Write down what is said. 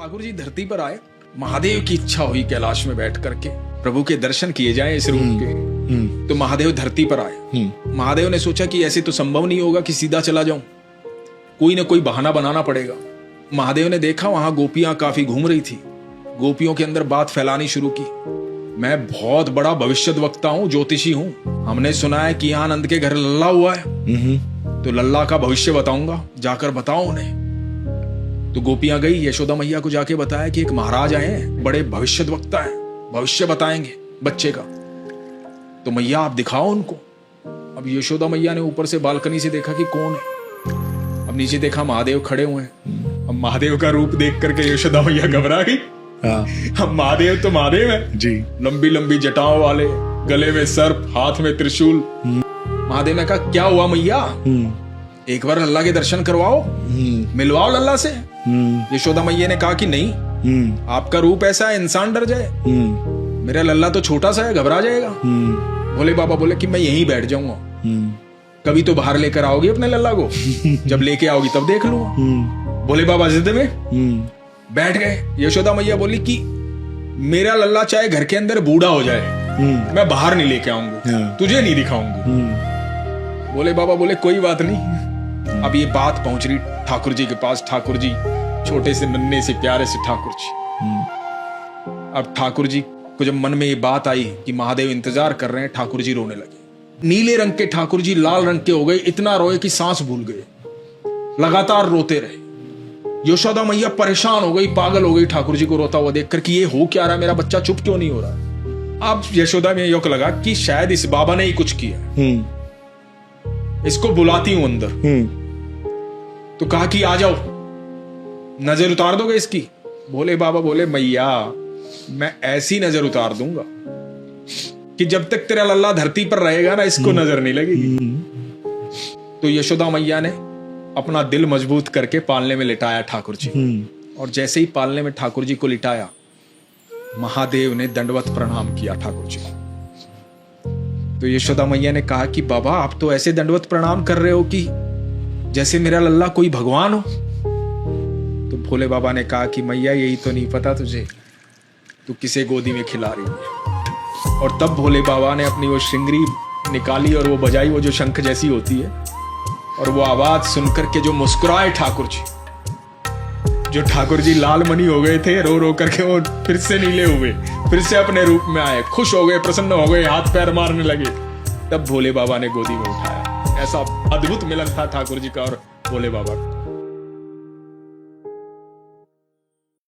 ठाकुर जी धरती पर आए, महादेव की इच्छा हुई कैलाश में बैठ करके प्रभु के दर्शन किए जाएं इस रूप के। तो महादेव धरती पर आए। महादेव ने सोचा कि ऐसे तो संभव नहीं होगा कि सीधा चला जाऊं, कोई ना कोई बहाना बनाना पड़ेगा। महादेव ने देखा वहां गोपियां काफी घूम रही थी, गोपियों के अंदर बात फैलानी शुरू की। मैं बहुत बड़ा भविष्यद्वक्ता हूं, ज्योतिषी हूं, हमने सुना है कि यहाँ नंद के घर लल्ला हुआ है, तो लल्ला का भविष्य बताऊंगा, जाकर बताओ उन्हें। तो गोपियां गई, यशोदा मैया को जाके बताया कि एक महाराज आए हैं, बड़े भविष्यद्वक्ता हैं, भविष्य बताएंगे बच्चे का, तो मैया आप दिखाओ उनको। अब यशोदा मैया ने ऊपर से बालकनी से देखा कि कौन है, अब नीचे देखा महादेव खड़े हुए हैं। अब महादेव का रूप देख करके यशोदा मैया घबरा गई। अब महादेव तो महादेव है जी, लंबी लंबी जटाओं वाले, गले में सर्प, हाथ में त्रिशूल। महादेव ने कहा क्या हुआ मैया, एक बार लल्ला के दर्शन करवाओ, मिलवाओ लल्ला से। यशोदा मैया ने कहा कि नहीं, आपका रूप ऐसा है इंसान डर जाए, मेरा लल्ला तो छोटा सा है, घबरा जाएगा। भोले बाबा बोले कि मैं यहीं बैठ जाऊंगा, कभी तो बाहर लेकर आओगी अपने लल्ला को, जब लेके आओगी तब देख लूंगा। भोले बाबा जिद में बैठ गए। यशोदा मैया बोली कि मेरा लल्ला चाहे घर के अंदर बूढ़ा हो जाए, मैं बाहर नहीं लेके आऊंगी, तुझे नहीं दिखाऊंगी। भोले बाबा बोले कोई बात नहीं। अब ये बात पहुंच रही ठाकुर जी के पास। ठाकुर जी छोटे से नन्हे से प्यारे से ठाकुर जी। अब ठाकुर जी को जब मन में ये बात आई कि महादेव इंतजार कर रहे हैं, ठाकुर जी रोने लगे। नीले रंग के ठाकुर जी लाल रंग के हो गए, इतना रोए कि सांस भूल गए, लगातार रोते रहे। यशोदा मैया परेशान हो गई, पागल हो गई ठाकुर जी को रोता हुआ देखकर कि ये हो क्या रहा है, मेरा बच्चा चुप क्यों नहीं हो रहा है। अब यशोदा में योग लगा कि शायद इस बाबा ने ही कुछ किया, इसको बुलाती हूं अंदर। तो कहा कि आ जाओ, नजर उतार दोगे इसकी। भोले बाबा बोले मैया मैं ऐसी नजर उतार दूंगा कि जब तक तेरा लल्ला धरती पर रहेगा ना, इसको नजर नहीं लगेगी। तो यशोदा मैया ने अपना दिल मजबूत करके पालने में लिटाया ठाकुर जी, और जैसे ही पालने में ठाकुर जी को लिटाया, महादेव ने दंडवत प्रणाम किया ठाकुर जी को। तो यशोदा मैया ने कहा कि बाबा आप तो ऐसे दंडवत प्रणाम कर रहे हो कि जैसे मेरा लल्ला कोई भगवान हो। तो भोले बाबा ने कहा कि मैया यही तो नहीं पता तुझे, तू किसे गोदी में खिला रही है। और तब भोले बाबा ने अपनी वो श्रृंगरी निकाली और वो बजाई, वो जो शंख जैसी होती है, और वो आवाज सुनकर के जो मुस्कुराए ठाकुर जी, जो ठाकुर जी लाल मनी हो गए थे, रो रो करके वो फिर से नीले हुए, फिर से अपने रूप में आए, खुश हो गए, प्रसन्न हो गए, हाथ पैर मारने लगे। तब भोले बाबा ने गोदी में उठाया। ऐसा अद्भुत मिलन था ठाकुर जी का और भोले बाबा का।